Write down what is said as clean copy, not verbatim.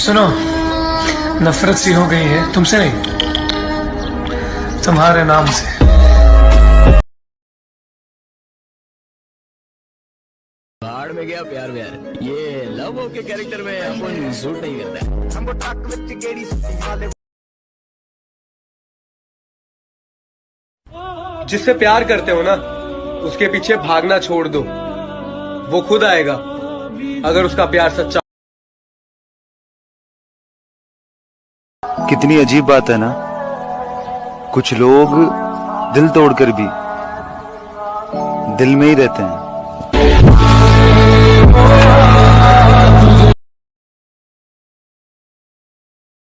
सुनो, नफरत सी हो गई है तुमसे नहीं, तुम्हारे नाम से। भाड़ में गया प्यार व्यार, ये लव के कैरेक्टर में अपन सूट नहीं करता है। जिससे प्यार करते हो ना, उसके पीछे भागना छोड़ दो, वो खुद आएगा अगर उसका प्यार सच्चा। कितनी अजीब बात है ना, कुछ लोग दिल तोड़कर भी दिल में ही रहते हैं।